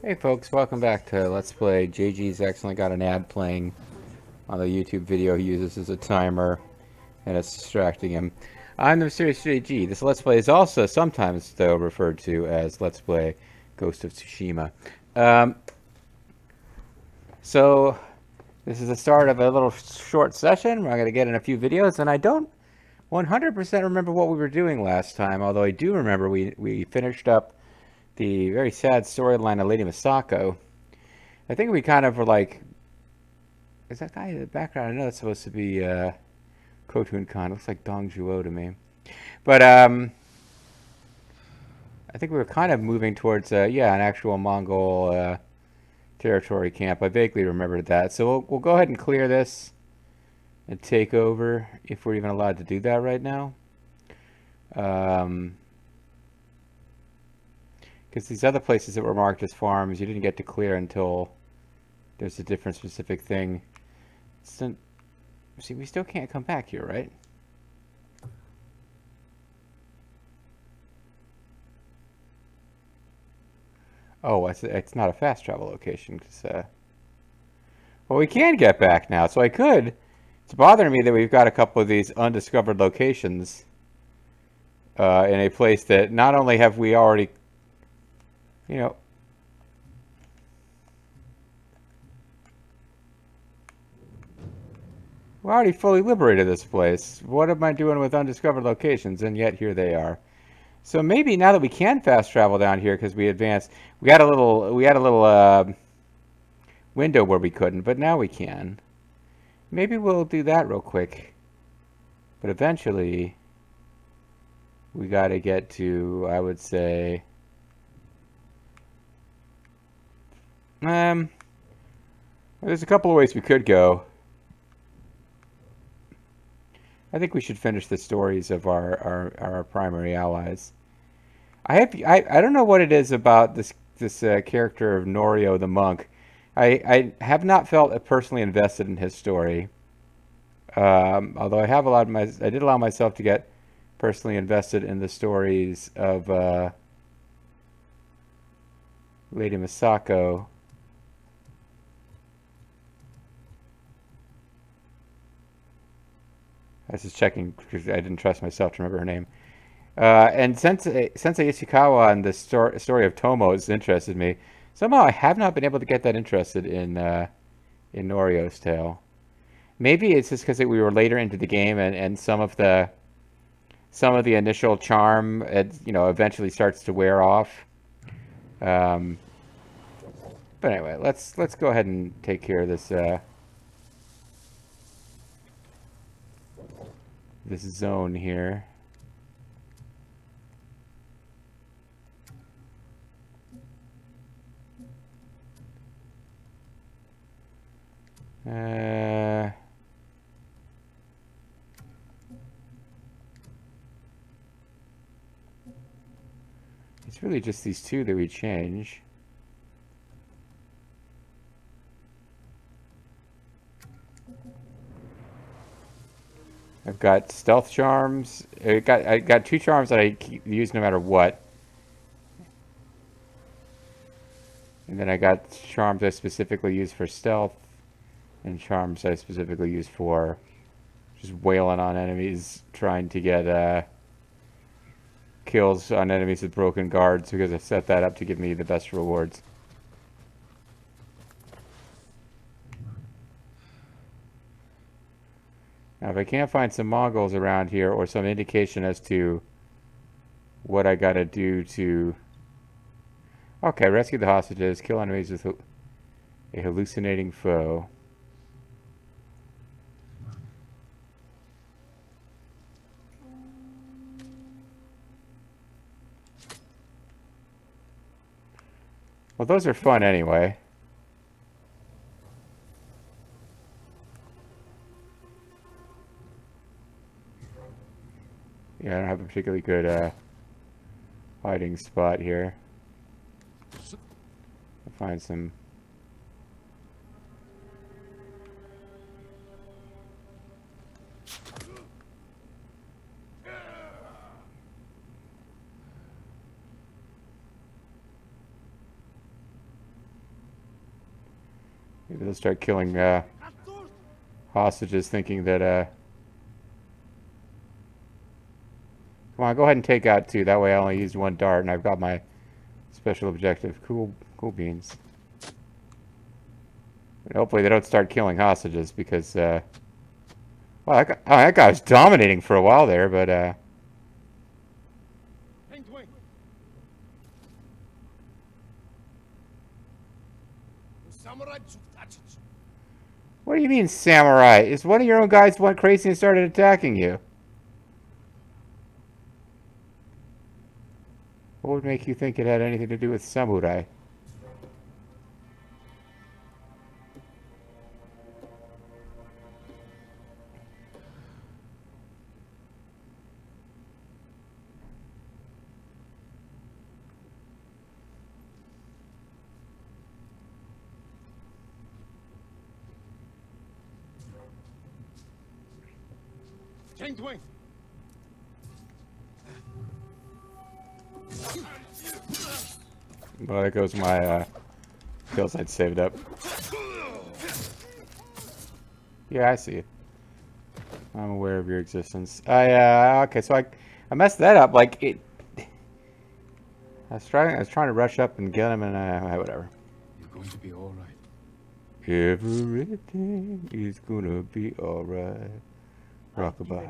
Hey folks, welcome back to Let's Play. JG's accidentally got an ad playing on the YouTube video he uses as a timer, and it's distracting him. I'm the Mysterious JG. This Let's Play is also sometimes, though, referred to as Let's Play Ghost of Tsushima. Um, so, this is the start of a little short session where I'm going to get in a few videos, and I don't 100% remember what we were doing last time, although I do remember we finished up the very sad storyline of Lady Masako. I think we kind of were like, is that guy in the background? I know that's supposed to be Khotun Khan. Looks like Dong Zhuo to me. But I think we were kind of moving towards, yeah, an actual Mongol territory camp. I vaguely remembered that. So we'll go ahead and clear this and take over if we're even allowed to do that right now. Because these other places that were marked as farms, you didn't get to clear until there's a different specific thing. So, see, we still can't come back here, right? Oh, it's not a fast travel location. Well, we can get back now, so I could. It's bothering me that we've got a couple of these undiscovered locations in a place that not only have we already, you know, we already fully liberated this place. What am I doing with undiscovered locations? And yet here they are. So maybe now that we can fast travel down here because we advanced, we had a little window where we couldn't, but now we can. Maybe we'll do that real quick. But eventually, we got to get to, I would say, there's a couple of ways we could go. I think we should finish the stories of our primary allies. I don't know what it is about this character of Norio the monk. I have not felt personally invested in his story. Although I did allow myself to get personally invested in the stories of Lady Masako. I was just checking because I didn't trust myself to remember her name. And Sensei Ishikawa and the story of Tomo has interested me. Somehow I have not been able to get that interested in Norio's tale. Maybe it's just because we were later into the game and some of the initial charm eventually starts to wear off. Um, but anyway, let's go ahead and take care of this zone here. It's really just these two that we change. I've got stealth charms. I got two charms that I use no matter what. And then I got charms I specifically use for stealth, and charms I specifically use for just wailing on enemies, trying to get kills on enemies with broken guards because I set that up to give me the best rewards. Now, if I can't find some Mongols around here or some indication as to what I gotta do to... Okay, rescue the hostages, kill enemies with a hallucinating foe. Well, those are fun anyway. Yeah, I don't have a particularly good hiding spot here. I'll find some... Maybe they'll start killing hostages, thinking that. Come on, go ahead and take out 2. That way I only used 1 dart, and I've got my special objective. Cool beans. And hopefully they don't start killing hostages because. Well, that guy was dominating for a while there, but. What do you mean, samurai? Is one of your own guys went crazy and started attacking you? What would make you think it had anything to do with samurai? Well, there goes my kills I'd saved up. Yeah, I see you. I'm aware of your existence. Okay, so I messed that up. Like it, I was trying to rush up and get him, and whatever. You're going to be all right. Everything is gonna be all right. Rockabye.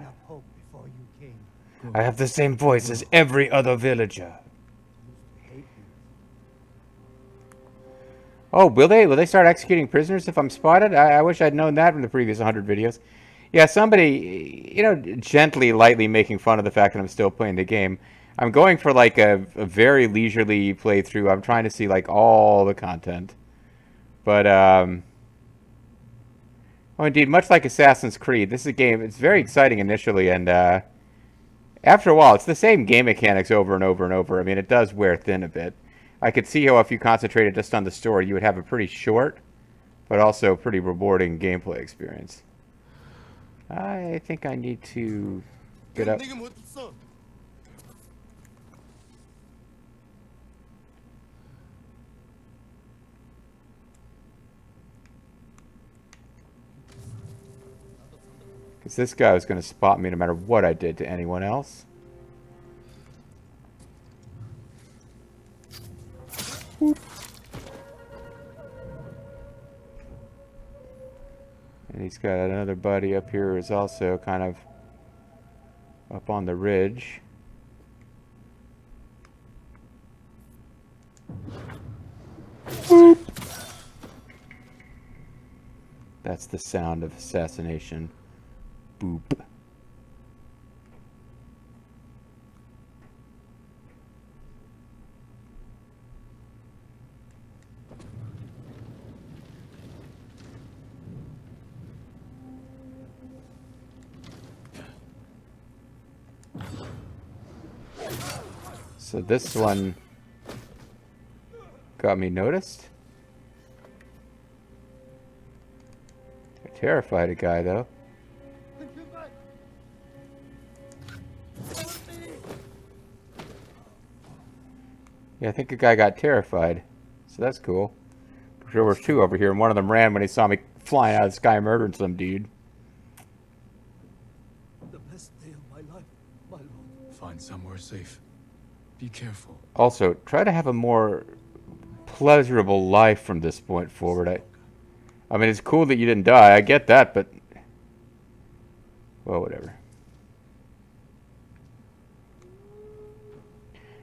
I have the same voice as every other villager. Oh, will they start executing prisoners if I'm spotted? I wish I'd known that from the previous 100 videos. Yeah, somebody, gently, lightly making fun of the fact that I'm still playing the game. I'm going for like a very leisurely playthrough. I'm trying to see like all the content. But, oh, indeed, much like Assassin's Creed, this is a game, it's very exciting initially, and after a while, it's the same game mechanics over and over and over. I mean, it does wear thin a bit. I could see how if you concentrated just on the story, you would have a pretty short, but also pretty rewarding gameplay experience. I think I need to get up. Because this guy was going to spot me no matter what I did to anyone else. Whoop. And he's got another buddy up here who's also kind of up on the ridge. Whoop. That's the sound of assassination. Boop. So this one got me noticed. I terrified a guy though. Yeah, I think a guy got terrified. So that's cool. There were 2 over here, and one of them ran when he saw me flying out of the sky murdering some dude. The best day of my life, my lord. Find somewhere safe. Be careful. Also, try to have a more pleasurable life from this point forward. I mean, it's cool that you didn't die. I get that, but... well, whatever.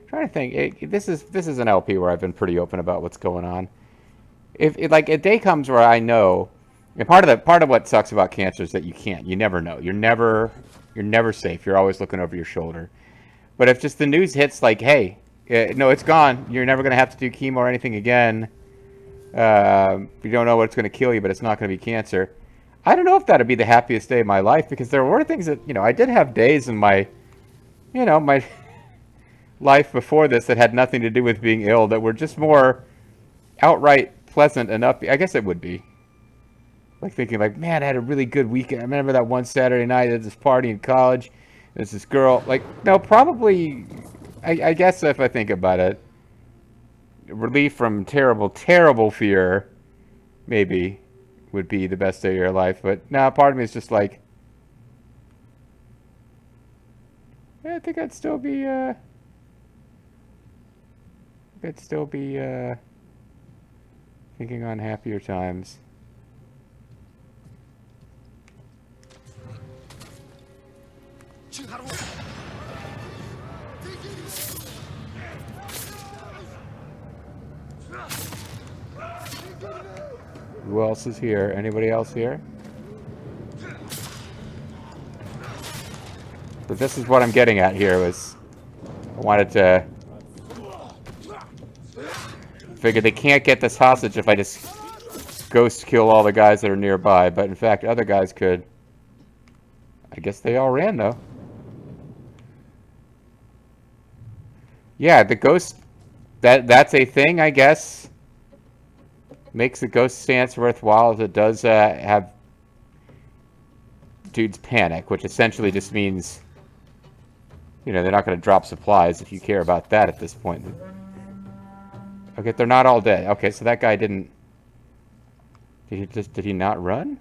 Trying to think. This is an LP where I've been pretty open about what's going on. If like a day comes where I know, and part of what sucks about cancer is that you never know. You're never safe. You're always looking over your shoulder. But if just the news hits like, hey, no, it's gone. You're never gonna have to do chemo or anything again. You don't know what's gonna kill you, but it's not gonna be cancer. I don't know if that'd be the happiest day of my life, because there were things that I did have days in my my life before this that had nothing to do with being ill, that were just more outright pleasant enough. I guess it would be like thinking like, man, I had a really good weekend. I remember that one Saturday night at this party in college. There's this girl. Like, no, probably. I guess if I think about it, relief from terrible, terrible fear, maybe. would be the best day of your life. But now part of me is just like, yeah, I think I'd still be thinking on happier times. Who else is here? Anybody else here? But this is what I'm getting at here was I wanted to figure they can't get this hostage if I just ghost kill all the guys that are nearby, but in fact other guys could. I guess they all ran though. Yeah, the ghost that's a thing, I guess. Makes the ghost stance worthwhile as it does have dudes panic, which essentially just means, you know, they're not going to drop supplies if you care about that at this point. Okay, they're not all dead. Okay, so that guy didn't. Did he not run?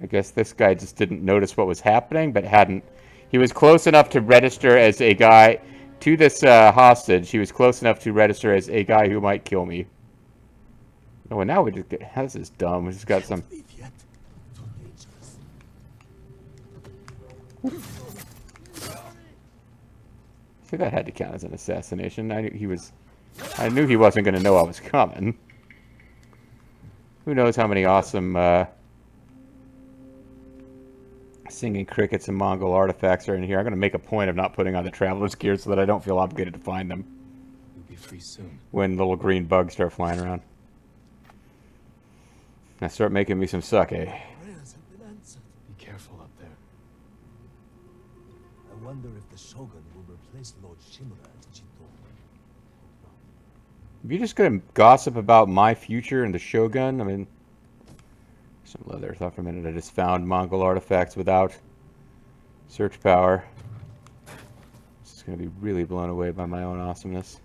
I guess this guy just didn't notice what was happening, but hadn't. He was close enough to register as a guy to this hostage. He was close enough to register as a guy who might kill me. Oh, and now we just get. This is dumb. We just got some. See, that had to count as an assassination. I knew he wasn't going to know I was coming. Who knows how many awesome singing crickets and Mongol artifacts are in here. I'm going to make a point of not putting on the traveler's gear so that I don't feel obligated to find them. You'll be free soon. When little green bugs start flying around. Now start making me some sake. Be careful up there. I wonder if the Shogun will replace Lord Shimura as Jito. Are you just going to gossip about my future and the Shogun? I mean, some leather. I thought for a minute I just found Mongol artifacts without search power. This is going to be really blown away by my own awesomeness.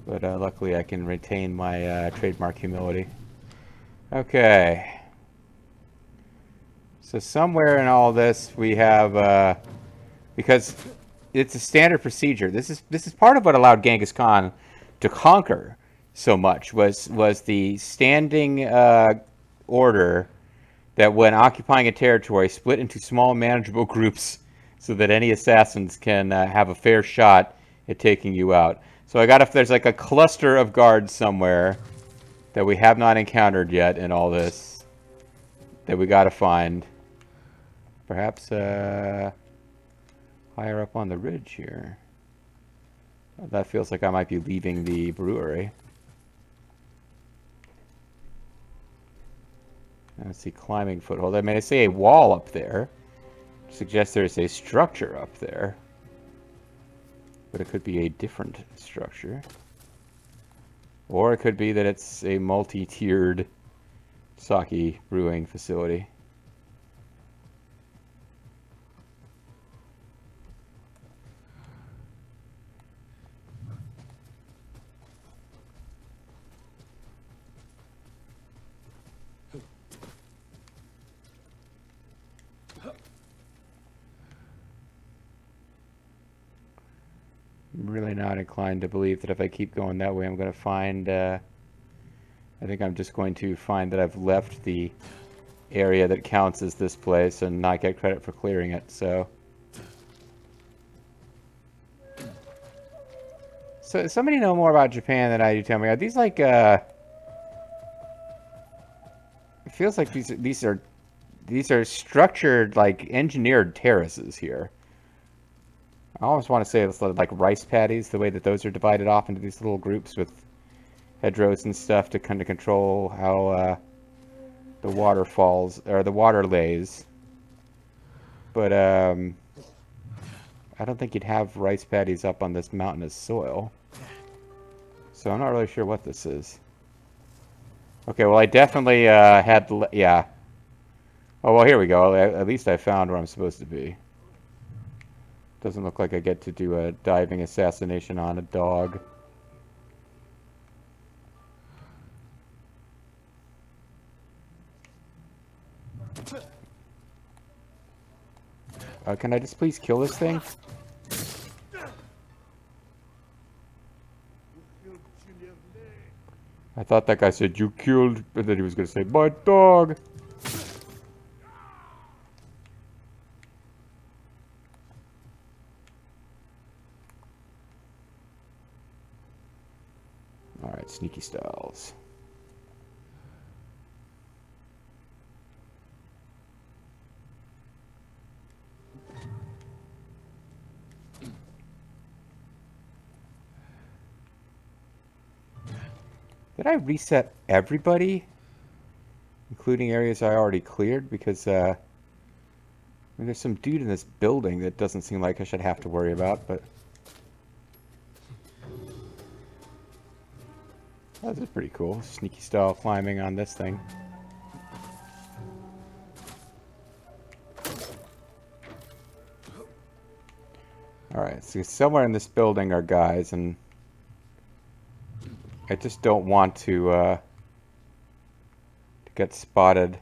But luckily I can retain my trademark humility. Okay. So somewhere in all this we have, because it's a standard procedure. This is part of what allowed Genghis Khan to conquer so much was the standing order that when occupying a territory, split into small manageable groups so that any assassins can have a fair shot at taking you out. So if there's like a cluster of guards somewhere that we have not encountered yet in all this that we got to find. Perhaps higher up on the ridge here. That feels like I might be leaving the brewery. Let's see, climbing foothold. I mean, I see a wall up there. Suggests there's a structure up there. But it could be a different structure. Or it could be that it's a multi-tiered sake brewing facility. I'm really not inclined to believe that if I keep going that way, I'm going to find, I think I'm just going to find that I've left the area that counts as this place and not get credit for clearing it, so. So, somebody know more about Japan than I do, tell me. Are these like, it feels like these are structured, like, engineered terraces here. I almost want to say it's like rice paddies, the way that those are divided off into these little groups with hedgerows and stuff to kind of control how the water falls, or the water lays. But I don't think you'd have rice paddies up on this mountainous soil. So I'm not really sure what this is. Okay, well I definitely yeah. Oh, well here we go. At least I found where I'm supposed to be. Doesn't look like I get to do a diving assassination on a dog. Can I just please kill this thing? I thought that guy said you killed, but then he was gonna say my dog. All right, sneaky styles. Did I reset everybody? Including areas I already cleared? Because, I mean, there's some dude in this building that doesn't seem like I should have to worry about, but... Oh, this is pretty cool. Sneaky style climbing on this thing. Alright, so somewhere in this building are guys, and... I just don't want to get spotted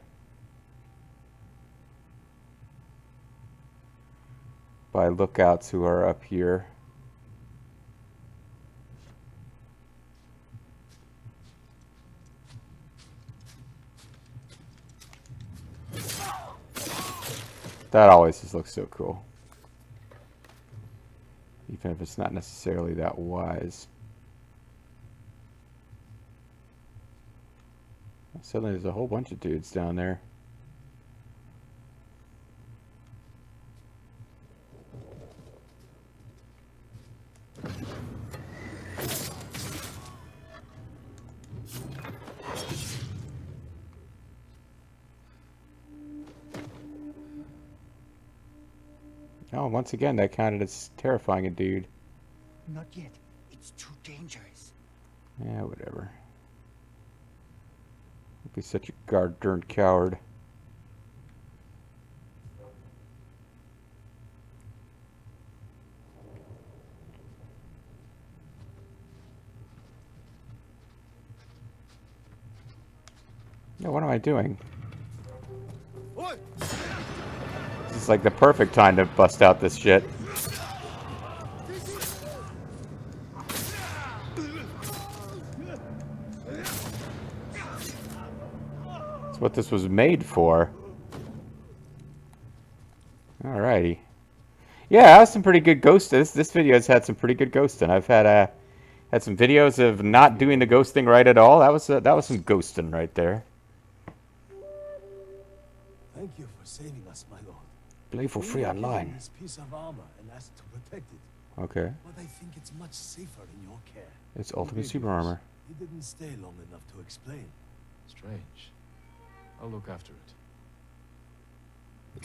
by lookouts who are up here. That always just looks so cool. Even if it's not necessarily that wise. Suddenly there's a whole bunch of dudes down there. Oh, once again, that counted as terrifying a dude. Not yet. It's too dangerous. Yeah, whatever. Don't be such a darn coward. Yeah, what am I doing? What? This is like the perfect time to bust out this shit. That's what this was made for. Alrighty. Yeah, that was some pretty good ghosting. This video has had some pretty good ghosting. I've had some videos of not doing the ghosting right at all. That was some ghosting right there. Thank you for saving us, my lord. Play for free We were given online. this piece of armor and asked to protect it, Okay. but I think it's much safer in your care. It's Ultimate Maybe Super it is. Armor. You didn't stay long enough to explain. Strange. I'll look after it.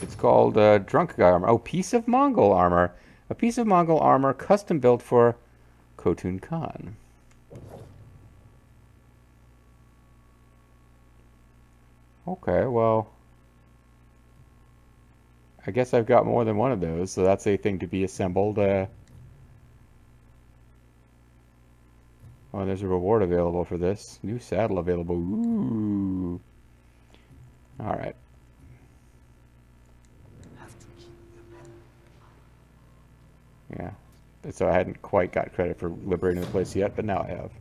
It's called Drunk Guy Armor. Oh, Piece of Mongol Armor. A piece of Mongol armor custom built for Khotun Khan. Okay, well... I guess I've got more than one of those, so that's a thing to be assembled. Oh, there's a reward available for this. New saddle available. Ooh. Alright. Yeah. So I hadn't quite got credit for liberating the place yet, but now I have.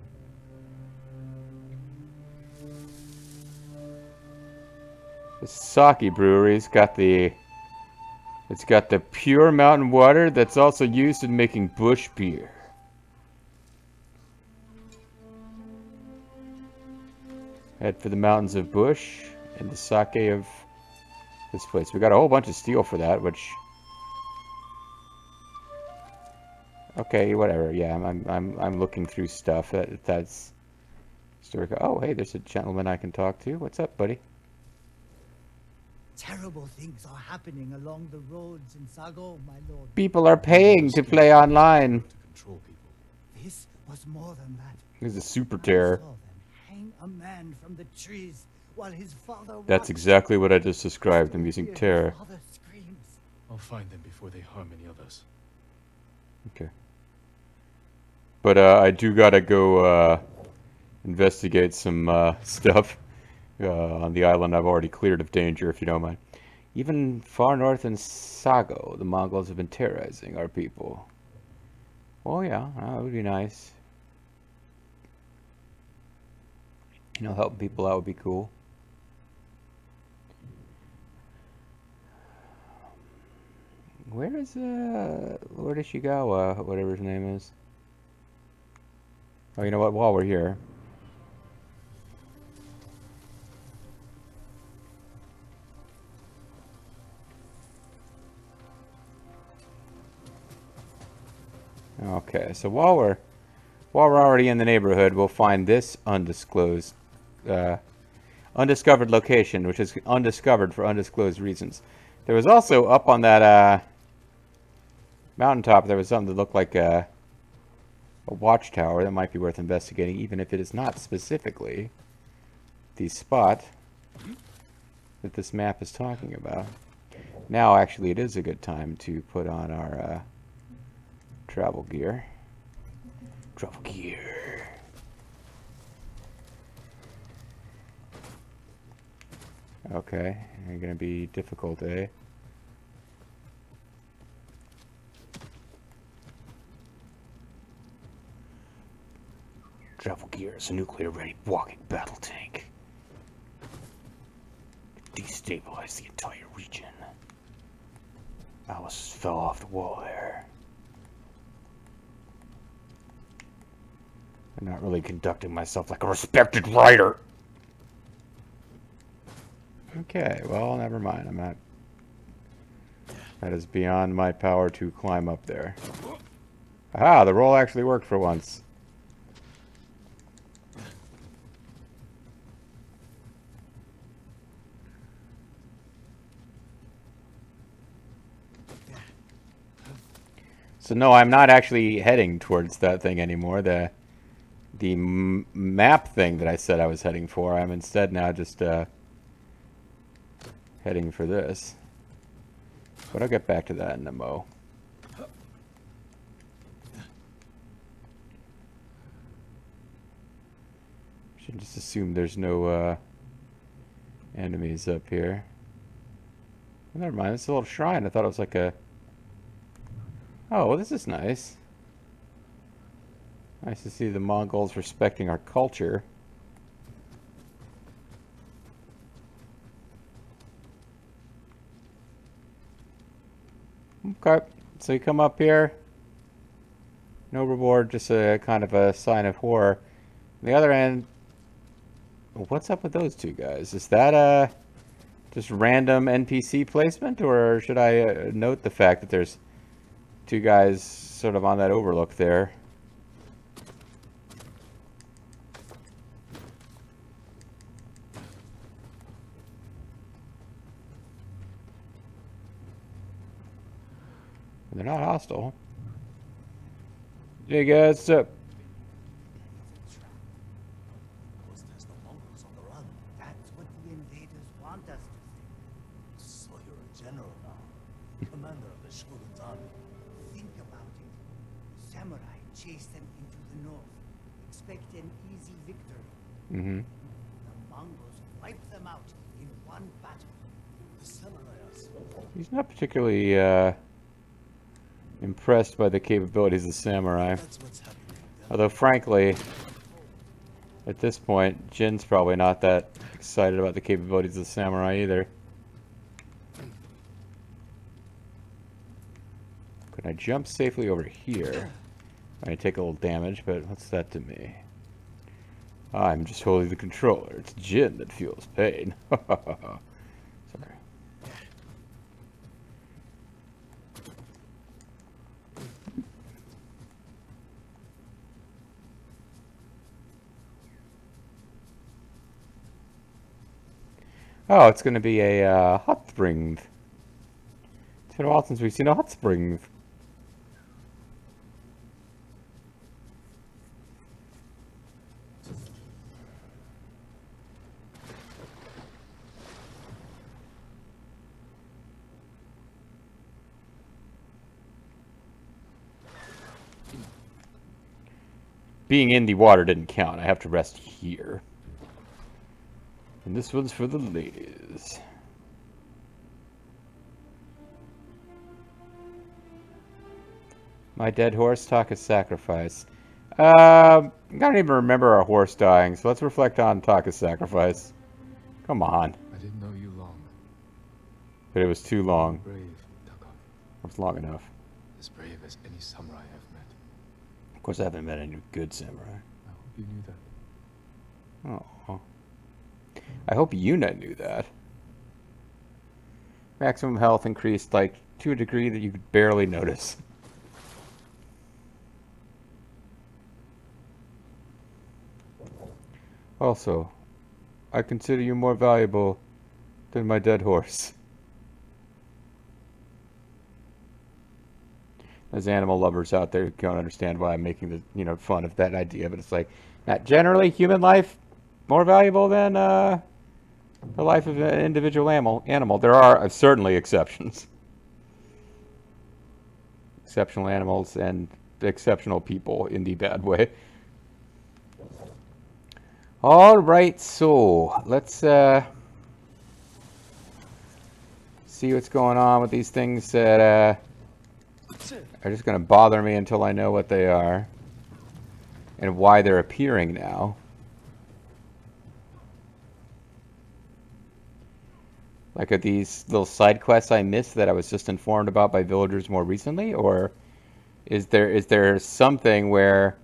The sake brewery's got the... It's got the pure mountain water that's also used in making bush beer. Head for the mountains of Bush and the sake of this place. We got a whole bunch of steel for that, which... Okay, whatever. Yeah, I'm looking through stuff. That's historical. Oh, hey, there's a gentleman I can talk to. What's up, buddy? Terrible things are happening along the roads in Sago, my lord. People are Maybe paying those to skills play are online. to control people. This was more than that. This is a super I terror. saw them hang a man from the trees while his father That's watched. exactly what I just described. I'm Still using hear his terror. father screams. I'll find them before they harm any others. Okay. But I do gotta go investigate some stuff on the island I've already cleared of danger, if you don't mind. Even far north in Sago, the Mongols have been terrorizing our people. Oh yeah, that would be nice. You know, helping people out would be cool. Where is Lord Ishigawa, whatever his name is? Oh, you know what? While we're here, okay. So while we're already in the neighborhood, we'll find this uh, undiscovered location, which is undiscovered for undisclosed reasons. There was also up on that mountaintop. There was something that looked like a watchtower that might be worth investigating, even if it is not specifically the spot that this map is talking about. Now, actually, it is a good time to put on our travel gear. Travel gear. Okay, you're gonna be difficult, eh? Travel gear is a nuclear-ready walking battle tank. Destabilize the entire region. Alice fell off the wall there. I'm not really conducting myself like a respected writer. Okay, well, never mind. I'm not. That is beyond my power to climb up there. Aha, the roll actually worked for once. So no, I'm not actually heading towards that thing anymore. The map thing that I said I was heading for, I'm instead now just heading for this. But I'll get back to that in a mo. Should just assume there's no enemies up here. Well, never mind, it's a little shrine. I thought it was like a... Oh, well, this is nice. Nice to see the Mongols respecting our culture. Okay, so you come up here. No reward, just a kind of a sign of horror. On the other end, what's up with those two guys? Is that just random NPC placement, or should I note the fact that there's two guys sort of on that overlook there? They're not hostile. Hey guys, what's up? Ghost has the Mongols on the run. That's what the invaders want us to think. So you're a general now. Commander of the Shogun's army. Think about it. Samurai chase them into the north. Expect an easy victory. Mm-hmm. The Mongols wipe them out in one battle. The samurai are He's not particularly impressed by the capabilities of samurai. That's what's happening. Although, frankly, at this point, Jin's probably not that excited about the capabilities of the samurai either. Could I jump safely over here? I take a little damage, but what's that to me? I'm just wholly the controller. It's Jin that feels pain. Sorry. Oh, it's going to be a hot spring. It's been a while since we've seen a hot spring. Being in the water didn't count. I have to rest here. And this one's for the ladies. My dead horse, talk of sacrifice. I don't even remember our horse dying, so let's reflect on talk of sacrifice. Come on. I didn't know you long. But it was too long. Brave, Takov. It was long enough. As brave as any samurai I've met. Of course, I haven't met any good samurai. I hope you knew that. Oh. I hope Yuna knew that. Maximum health increased, like, to a degree that you could barely notice. Also, I consider you more valuable than my dead horse. There's animal lovers out there who don't understand why I'm making the fun of that idea, but it's like, not generally human life more valuable than the life of an individual animal. There are certainly exceptions. Exceptional animals and exceptional people in the bad way. All right, so let's see what's going on with these things that are just going to bother me until I know what they are and why they're appearing now. Like, are these little side quests I missed that I was just informed about by villagers more recently, or is there something where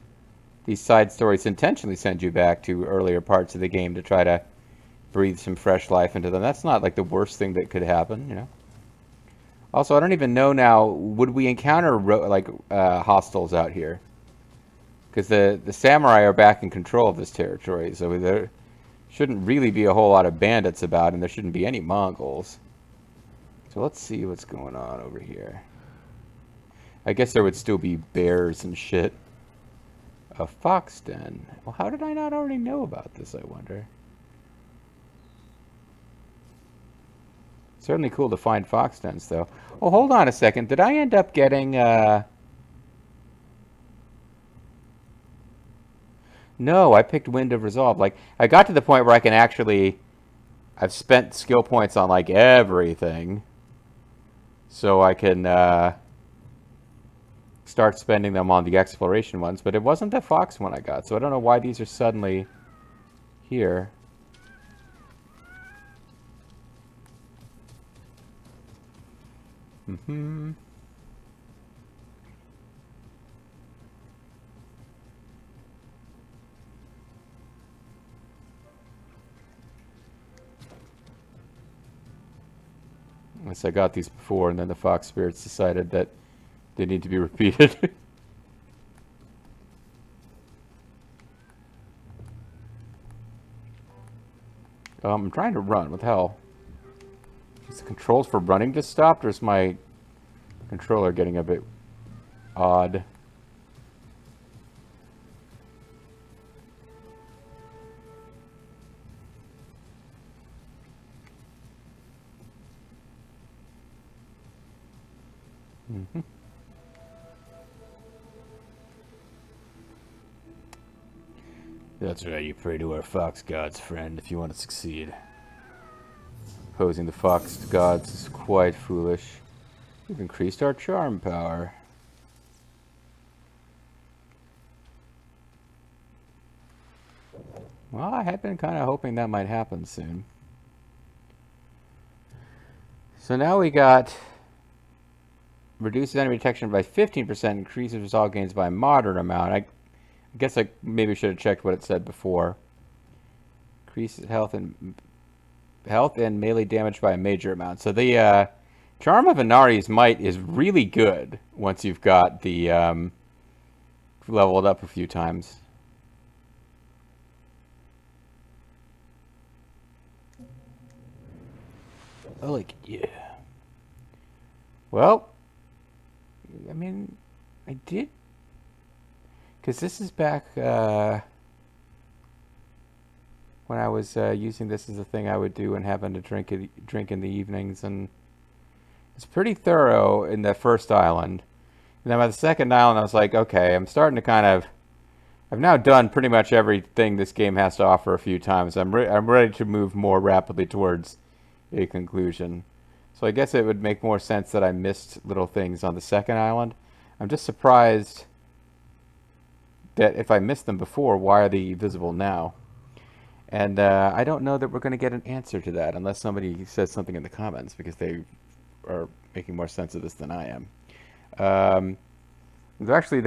these side stories intentionally send you back to earlier parts of the game to try to breathe some fresh life into them? That's not like the worst thing that could happen. Also, I don't even know now, would we encounter hostiles out here? Because the samurai are back in control of this territory, so there shouldn't really be a whole lot of bandits about, and there shouldn't be any Mongols. So let's see what's going on over here. I guess there would still be bears and shit. A fox den. Well, how did I not already know about this, I wonder? Certainly cool to find fox dens, though. Oh, hold on a second. Did I end up getting, No, I picked Wind of Resolve. Like, I got to the point where I can actually... I've spent skill points on, like, everything. So I can, start spending them on the exploration ones. But it wasn't the fox one I got, so I don't know why these are suddenly here. Mm-hmm. Unless I got these before, and then the fox spirits decided that they need to be repeated. I'm trying to run. What the hell? Is the controls for running just stopped, or is my controller getting a bit odd? Mm-hmm. That's right, you pray to our fox gods, friend, if you want to succeed. Opposing the fox gods is quite foolish. We've increased our charm power. Well, I had been kind of hoping that might happen soon. So now we got... Reduces enemy detection by 15%, increases resolve gains by a moderate amount. I guess I maybe should have checked what it said before. Increases health and melee damage by a major amount. So the Charm of Inari's Might is really good once you've got the leveled up a few times. I like it, yeah. Well, I mean, I did, because this is back when I was using this as a thing I would do and having to drink in the evenings, and it's pretty thorough in the first island. And then by the second island, I was like, okay, I'm starting to kind of. I've now done pretty much everything this game has to offer a few times. I'm ready to move more rapidly towards a conclusion. So I guess it would make more sense that I missed little things on the second island. I'm just surprised that if I missed them before, why are they visible now? And I don't know that we're going to get an answer to that unless somebody says something in the comments because they are making more sense of this than I am. Um, Actually,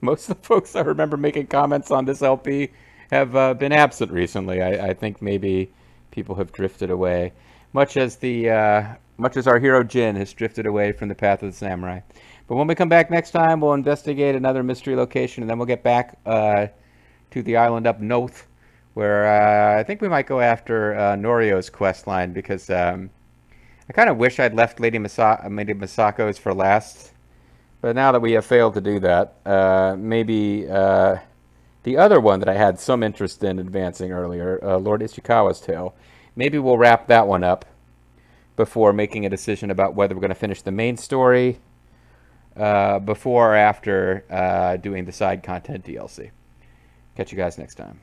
most of the folks I remember making comments on this LP have been absent recently. I think maybe people have drifted away, much as our hero Jin has drifted away from the path of the samurai. But when we come back next time, we'll investigate another mystery location, and then we'll get back to the island up north, where I think we might go after Norio's quest line because I kind of wish I'd left Lady Masako's for last. But now that we have failed to do that, maybe the other one that I had some interest in advancing earlier, Lord Ishikawa's Tale, maybe we'll wrap that one up before making a decision about whether we're going to finish the main story before or after doing the side content DLC. Catch you guys next time.